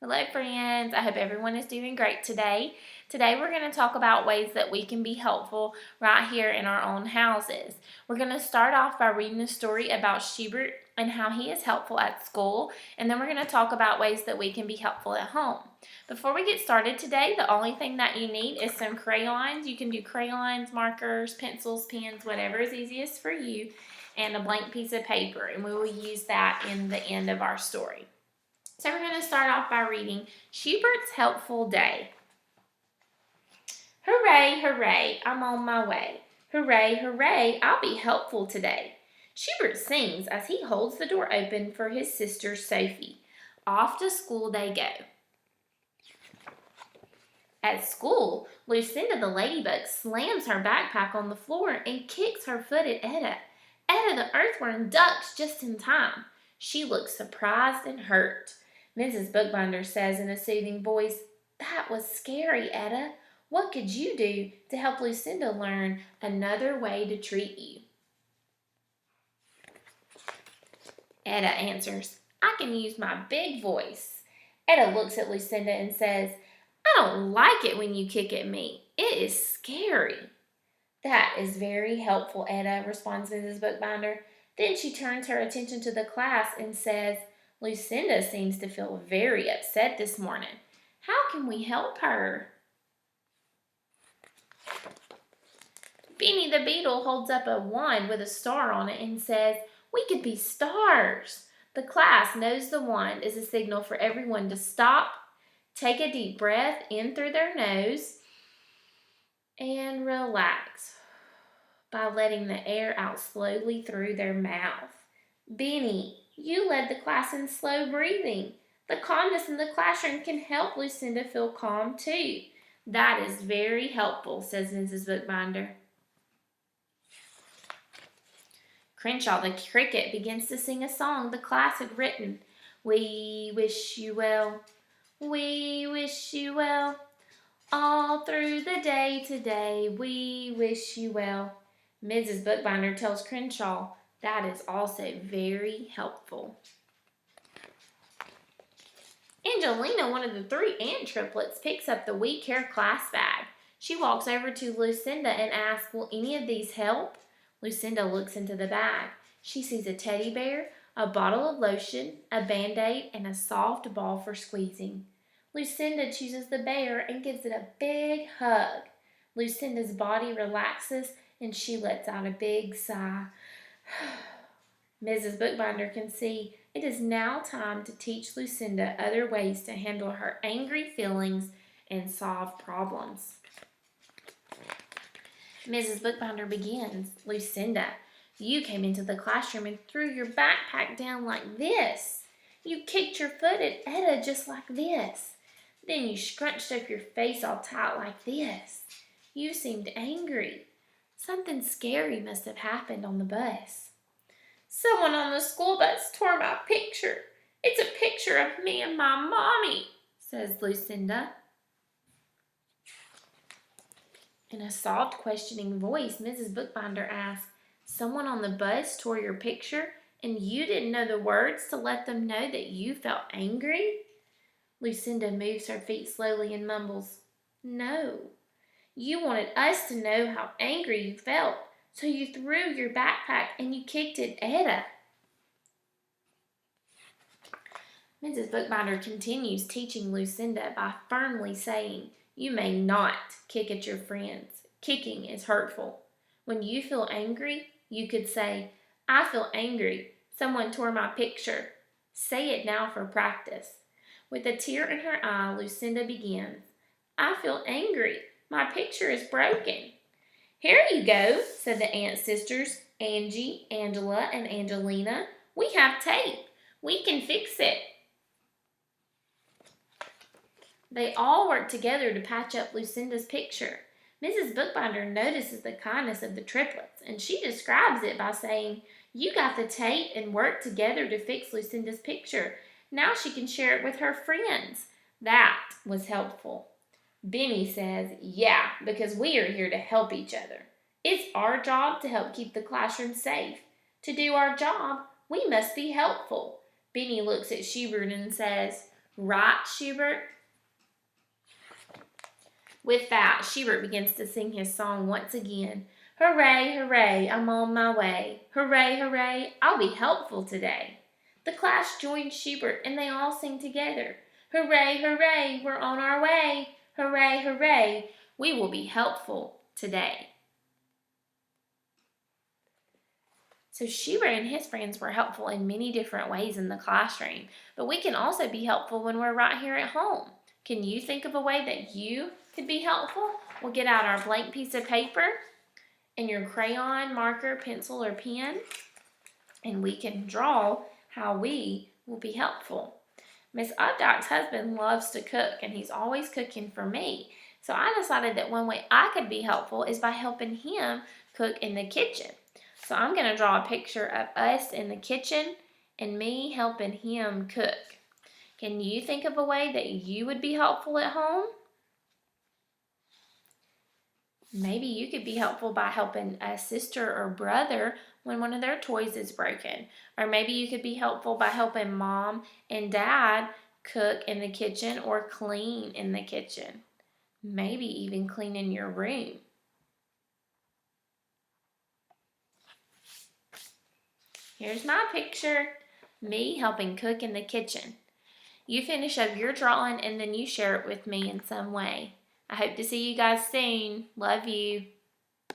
Hello friends, I hope everyone is doing great today. Today we're going to talk about ways that we can be helpful right here in our own houses. We're going to start off by reading a story about Shubert and how he is helpful at school, and then we're going to talk about ways that we can be helpful at home. Before we get started today, the only thing that you need is some crayons. You can do crayons, markers, pencils, pens, whatever is easiest for you, and a blank piece of paper, and we will use that in the end of our story. So we're going to start off by reading Schubert's Helpful Day. Hooray, hooray, I'm on my way. Hooray, hooray, I'll be helpful today. Shubert sings as he holds the door open for his sister Sophie. Off to school they go. At school, Lucinda the ladybug slams her backpack on the floor and kicks her foot at Etta. Etta the earthworm ducks just in time. She looks surprised and hurt. Mrs. Bookbinder says in a soothing voice, "That was scary, Etta. What could you do to help Lucinda learn another way to treat you?" Etta answers, "I can use my big voice." Etta looks at Lucinda and says, "I don't like it when you kick at me. It is scary." "That is very helpful, Etta," responds Mrs. Bookbinder. Then she turns her attention to the class and says, "Lucinda seems to feel very upset this morning. How can we help her?" Benny the Beetle holds up a wand with a star on it and says, "We could be stars." The class knows the wand is a signal for everyone to stop, take a deep breath in through their nose, and relax by letting the air out slowly through their mouth. Benny, you led the class in slow breathing. The calmness in the classroom can help Lucinda feel calm too. That is very helpful, says Mrs. Bookbinder. Crenshaw the cricket begins to sing a song the class had written. We wish you well, we wish you well. All through the day today, we wish you well. Mrs. Bookbinder tells Crenshaw that is also very helpful. Angelina, one of the three ant triplets, picks up the We Care class bag. She walks over to Lucinda and asks, "Will any of these help?" Lucinda looks into the bag. She sees a teddy bear, a bottle of lotion, a Band-Aid, and a soft ball for squeezing. Lucinda chooses the bear and gives it a big hug. Lucinda's body relaxes and she lets out a big sigh. Mrs. Bookbinder can see it is now time to teach Lucinda other ways to handle her angry feelings and solve problems. Mrs. Bookbinder begins, "Lucinda, you came into the classroom and threw your backpack down like this. You kicked your foot at Etta just like this. Then you scrunched up your face all tight like this. You seemed angry. Something scary must have happened on the bus." "Someone on the school bus tore my picture. It's a picture of me and my mommy," says Lucinda. In a soft, questioning voice, Mrs. Bookbinder asks, "Someone on the bus tore your picture and you didn't know the words to let them know that you felt angry?" Lucinda moves her feet slowly and mumbles, "No. You wanted us to know how angry you felt, so you threw your backpack and you kicked at Etta." Mrs. Bookbinder continues teaching Lucinda by firmly saying, "You may not kick at your friends. Kicking is hurtful. When you feel angry, you could say, 'I feel angry. Someone tore my picture.' Say it now for practice." With a tear in her eye, Lucinda begins, "I feel angry. My picture is broken." "Here you go," said the Ant sisters, Angie, Angela, and Angelina. "We have tape. We can fix it." They all work together to patch up Lucinda's picture. Mrs. Bookbinder notices the kindness of the triplets, and she describes it by saying, "You got the tape and worked together to fix Lucinda's picture. Now she can share it with her friends." That was helpful. Benny says, "Yeah, because we are here to help each other. It's our job to help keep the classroom safe. To do our job, we must be helpful." Benny looks at Shubert and says, Right, Shubert? With that, Shubert begins to sing his song once again. Hooray, hooray, I'm on my way. Hooray, hooray, I'll be helpful today. The class joins Shubert and they all sing together. Hooray, hooray, we're on our way. Hooray, hooray, we will be helpful today. So Shubert and his friends were helpful in many different ways in the classroom, but we can also be helpful when we're right here at home. Can you think of a way that you could be helpful? We'll get out our blank piece of paper and your crayon, marker, pencil, or pen, and we can draw how we will be helpful. Miss Updike's husband loves to cook, and he's always cooking for me. So I decided that one way I could be helpful is by helping him cook in the kitchen. So I'm going to draw a picture of us in the kitchen and me helping him cook. Can you think of a way that you would be helpful at home? Maybe you could be helpful by helping a sister or brother when one of their toys is broken. Or maybe you could be helpful by helping mom and dad cook in the kitchen or clean in the kitchen. Maybe even clean in your room. Here's my picture, me helping cook in the kitchen. You finish up your drawing and then you share it with me in some way. I hope to see you guys soon. Love you.